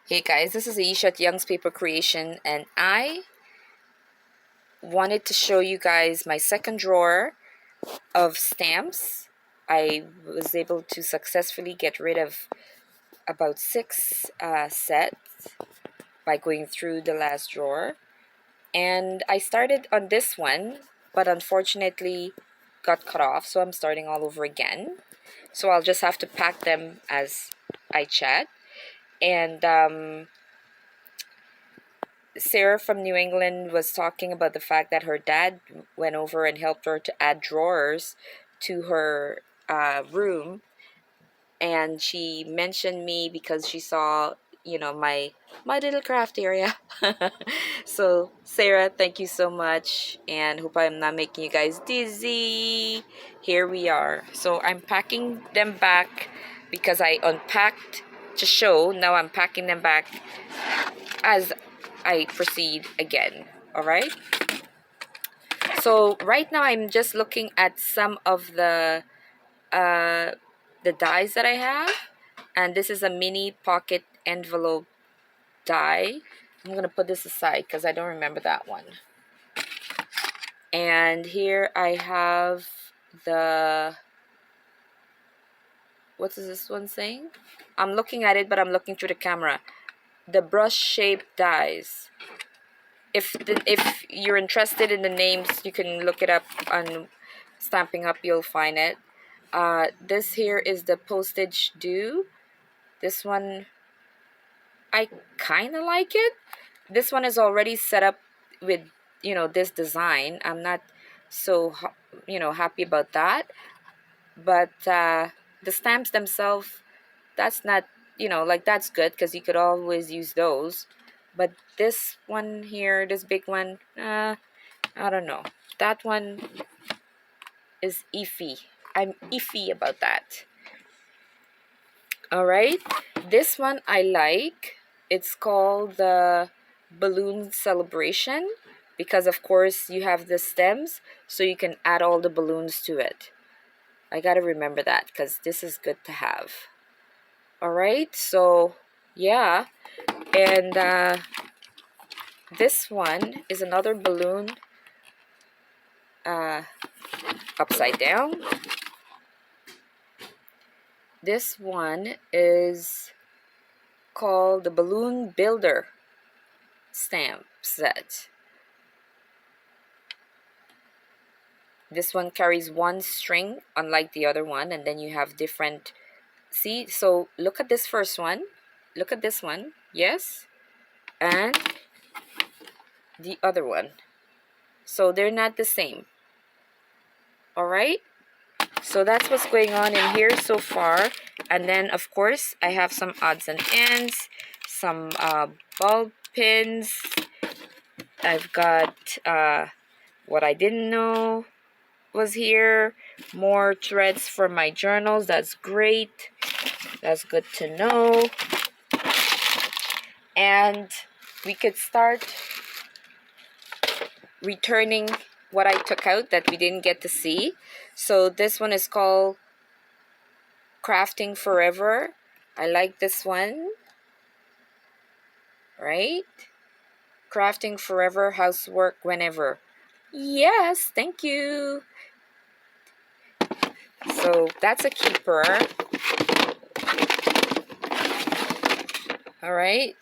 Hey guys, this is Ayesha at Youngspapercreation, and I wanted to show you guys my second drawer of stamps. I was able to successfully get rid of about six sets by going through the last drawer. And I started on this one, but unfortunately got cut off, so I'm starting all over again. So I'll just have to pack them as I chat. And Sarah from New England was talking about the fact that her dad went over and helped her to add drawers to her room, and she mentioned me because she saw, my little craft area. So Sarah, thank you so much, and hope I'm not making you guys dizzy. Here we are. So I'm packing them back because I unpacked to show. Now I'm packing them back as I proceed again. All right. So right now I'm just looking at some of the dies that I have, and this is a mini pocket envelope die. I'm gonna put this aside because I don't remember that one. And here I have the, what is this one saying? I'm looking at it, but I'm looking through the camera. The brush shaped dies. If you're interested in the names, you can look it up on Stamping Up. You'll find it. This here is the postage due. This one, I kind of like it. This one is already set up with, this design. I'm not so, happy about that. But the stamps themselves, that's not, that's good because you could always use those. But this one here, this big one, I don't know. That one is iffy. I'm iffy about that. All right. This one I like. It's called the Balloon Celebration because, of course, you have the stems, so you can add all the balloons to it. I got to remember that because this is good to have. All right. So, yeah. And this one is another balloon upside down. This one is called the Balloon Builder stamp set. This one carries one string, unlike the other one, and then you have different. See, so look at this first one. Look at this one. Yes. And the other one. So they're not the same. All right. So that's what's going on in here so far. And then, of course, I have some odds and ends, some ball pins. I've got what I didn't know was here. More threads for my journals. That's great. That's good to know. And we could start returning what I took out that we didn't get to see. So this one is called Crafting Forever. I like this one. Right? Crafting Forever, housework whenever. Yes, thank you. So that's a keeper. All right.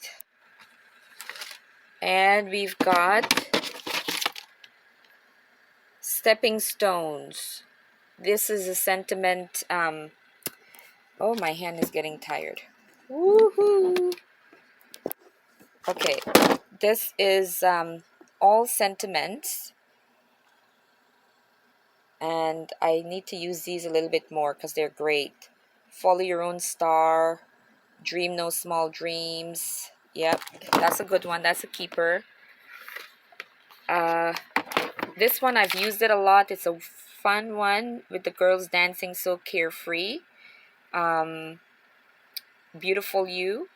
And we've got Stepping Stones. This is a sentiment. Oh, my hand is getting tired. Woohoo! Okay, this is all sentiments. And I need to use these a little bit more because they're great. Follow your own star. Dream no small dreams. Yep, that's a good one. That's a keeper. This one, I've used it a lot. It's a fun one with the girls dancing so carefree. Beautiful you.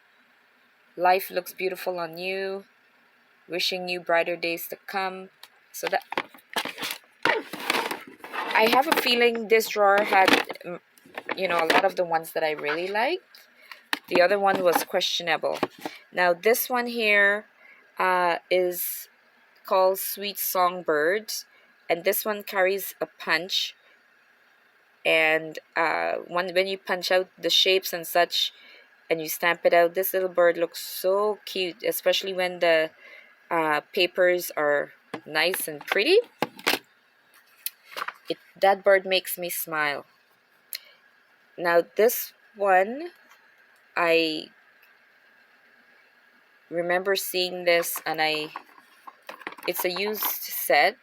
Life looks beautiful on you. Wishing you brighter days to come. So that, I have a feeling this drawer had, a lot of the ones that I really liked. The other one was questionable. Now this one here is called Sweet Songbird, and this one carries a punch, and when you punch out the shapes and such and you stamp it out, this little bird looks so cute, especially when the papers are nice and pretty. That bird makes me smile. Now this one, I remember seeing this, and it's a used set.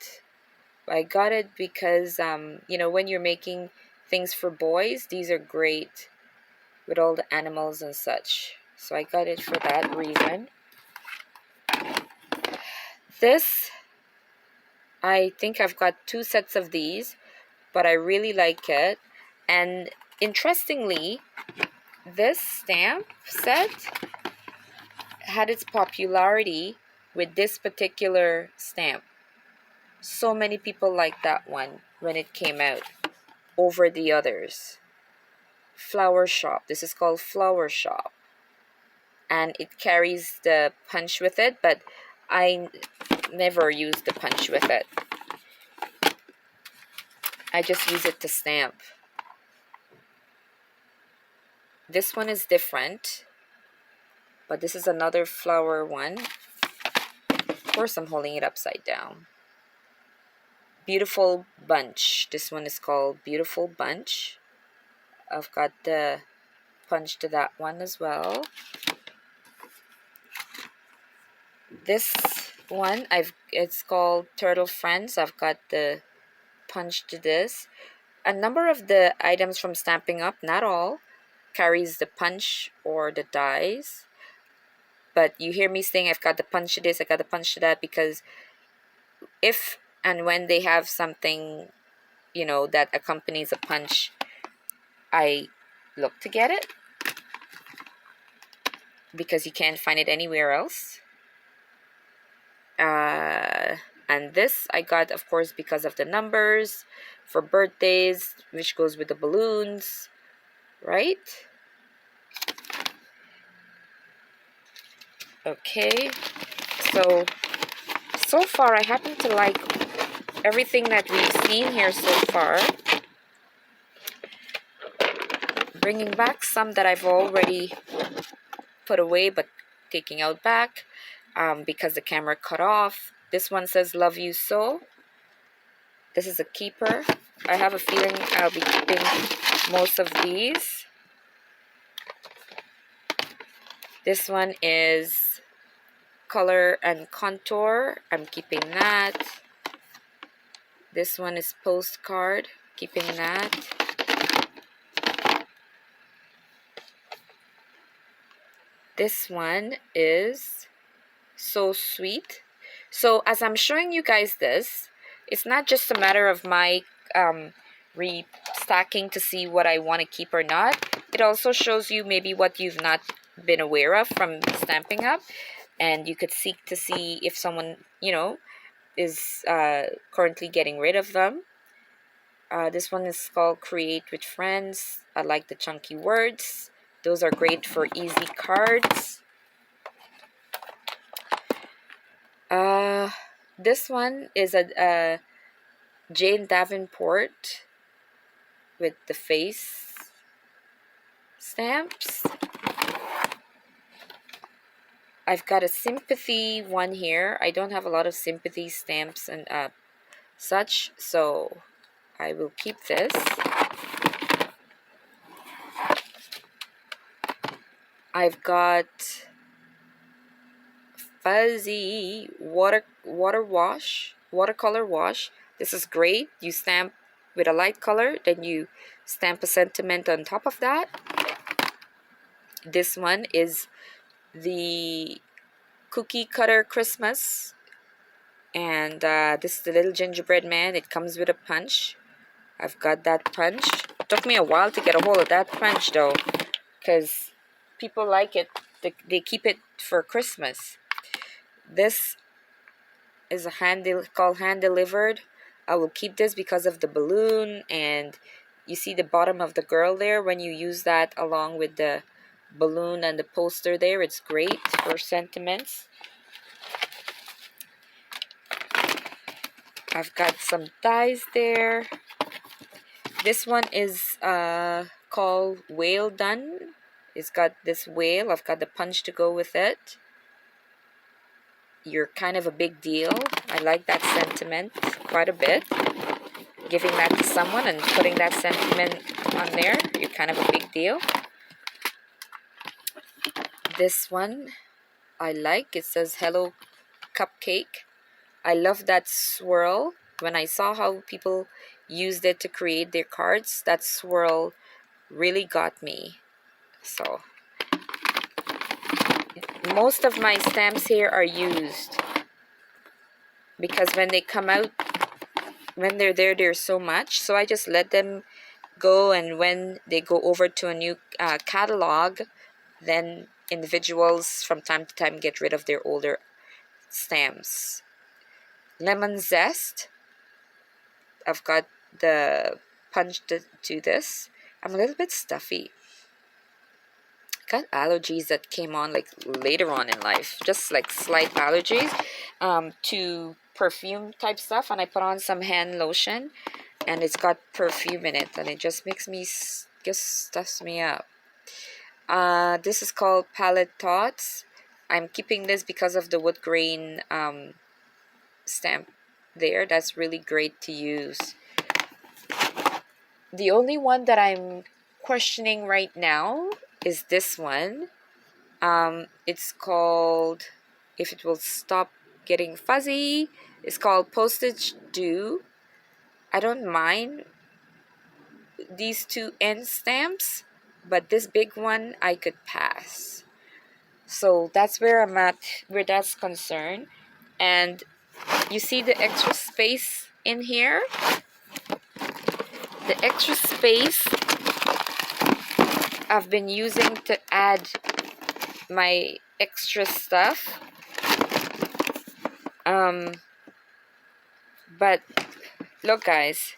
I got it because you know, when you're making things for boys, these are great with all the animals and such. So I got it for that reason. This, I think I've got 2 sets of these, but I really like it. And interestingly, this stamp set had its popularity with this particular stamp. So many people liked that one when it came out over the others. Flower Shop. This is called Flower Shop. And it carries the punch with it, but I never use the punch with it. I just use it to stamp. This one is different, but this is another flower one. Of course, I'm holding it upside down. Beautiful Bunch. This one is called Beautiful Bunch. I've got the punch to that one as well. This one, it's called Turtle Friends. I've got the punch to this. A number of the items from Stamping Up, not all, carries the punch or the dies. But you hear me saying I've got the punch to this, I got the punch to that, because if and when they have something, you know, that accompanies a punch, I look to get it, because you can't find it anywhere else. And this I got, of course, because of the numbers for birthdays, which goes with the balloons, right? Okay, so far I happen to like everything that we've seen here so far. Bringing back some that I've already put away, but taking out back because the camera cut off. This one says Love You So. This is a keeper. I have a feeling I'll be keeping most of these. This one is Color and Contour. I'm keeping that. This one is Postcard. Keeping that. This one is So Sweet. So as I'm showing you guys this, it's not just a matter of my restacking to see what I want to keep or not. It also shows you maybe what you've not been aware of from Stamping Up, and you could seek to see if someone, you know, is currently getting rid of them. This one is called Create with Friends. I like the chunky words. Those are great for easy cards. This one is a Jane Davenport with the face stamps. I've got a sympathy one here. I don't have a lot of sympathy stamps and such, so I will keep this. I've got Fuzzy watercolor wash. This is great. You stamp with a light color, then you stamp a sentiment on top of that. This one is the Cookie Cutter Christmas, and this is the little gingerbread man. It comes with a punch. I've got that punch. It took me a while to get a hold of that punch though, because people like it. They keep it for Christmas. This is called Hand Delivered. I will keep this because of the balloon, and you see the bottom of the girl there when you use that along with the balloon and the poster there. It's great for sentiments. I've got some dies there. This one is called Whale Done. It's got this whale. I've got the punch to go with it. You're kind of a big deal. I like that sentiment quite a bit. Giving that to someone and putting that sentiment on there, you're kind of a big deal. This one I like. It says Hello Cupcake. I love that swirl. When I saw how people used it to create their cards, that swirl really got me. So most of my stamps here are used because when they come out, when they're there, there's so much. So I just let them go, and when they go over to a new catalog, then individuals from time to time get rid of their older stamps. Lemon Zest. I've got the punch to this. I'm a little bit stuffy. Got allergies that came on like later on in life, just like slight allergies to perfume type stuff, and I put on some hand lotion and it's got perfume in it and it just makes me just stuffs me up. This is called Palette Thoughts. I'm keeping this because of the wood grain stamp there. That's really great to use. The only one that I'm questioning right now is this one. It's called, if it will stop getting fuzzy, it's called Postage Due. I don't mind these two end stamps, but this big one I could pass. So that's where I'm at, where that's concerned. And you see the extra space in here? The extra space I've been using to add my extra stuff. But look guys,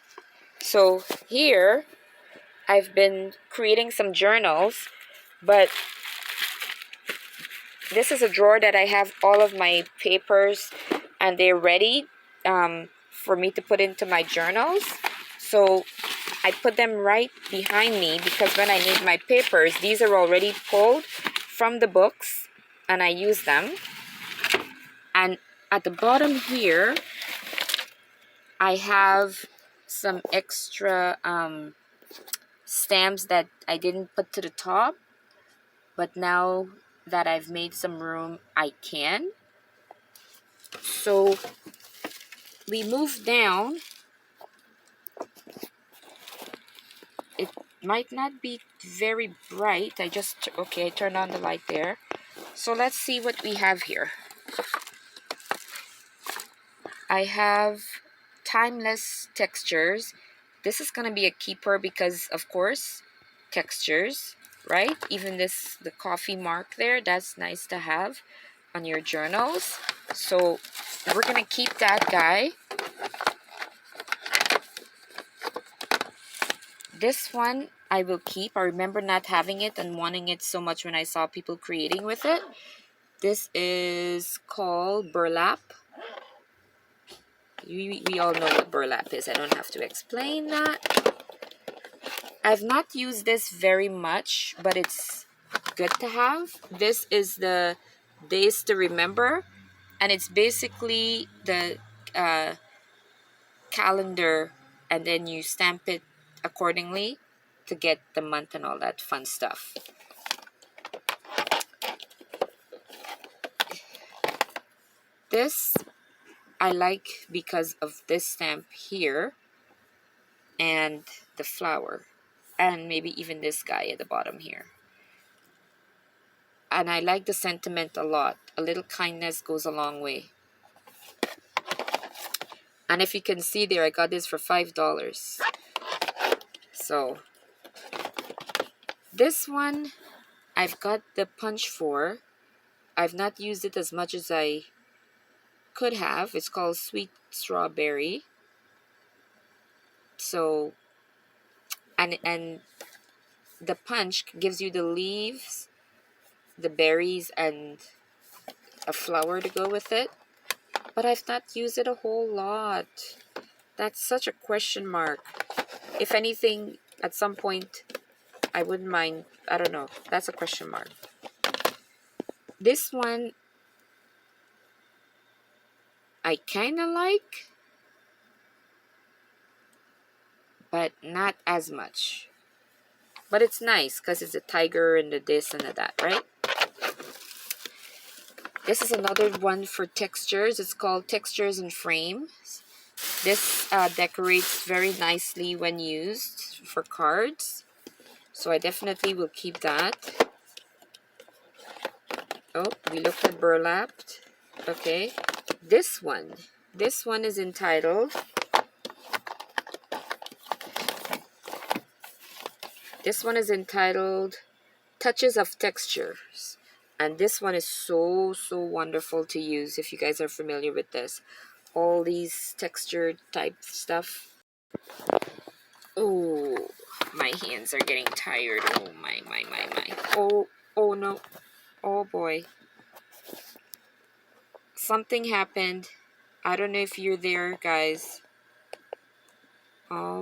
so here I've been creating some journals, but this is a drawer that I have all of my papers and they're ready for me to put into my journals. So I put them right behind me because when I need my papers, these are already pulled from the books and I use them. And at the bottom here, I have some extra stamps that I didn't put to the top, but now that I've made some room, I can. So we move down. It might not be very bright. I turned on the light there. So let's see what we have here. I have Timeless Textures. This is going to be a keeper because, of course, textures, right? Even this, the coffee mark there, that's nice to have on your journals. So we're going to keep that guy. This one I will keep. I remember not having it and wanting it so much when I saw people creating with it. This is called Burlap. We all know what burlap is. I don't have to explain that. I've not used this very much, but it's good to have. This is the Days to Remember, and it's basically the calendar, and then you stamp it accordingly to get the month and all that fun stuff. This I like because of this stamp here and the flower, and maybe even this guy at the bottom here. And I like the sentiment a lot. A little kindness goes a long way. And if you can see there, I got this for $5. So this one I've got the punch for. I've not used it as much as I could have. It's called Sweet Strawberry. So and the punch gives you the leaves the berries and a flower to go with it. But I've not used it a whole lot. That's such a question mark. If anything, at some point, I wouldn't mind. I don't know. That's a question mark. This one, I kind of like, but not as much. But it's nice because it's a tiger and the this and the that, right? This is another one for textures. It's called Textures and Frames. This decorates very nicely when used for cards. So I definitely will keep that. Oh, we looked at burlapped. Okay. This one. This one is entitled... This one is entitled Touches of Textures. And this one is so wonderful to use if you guys are familiar with this. All these textured type stuff. Oh, my hands are getting tired. Oh my. Oh no. Oh boy. Something happened. I don't know if you're there, guys. Oh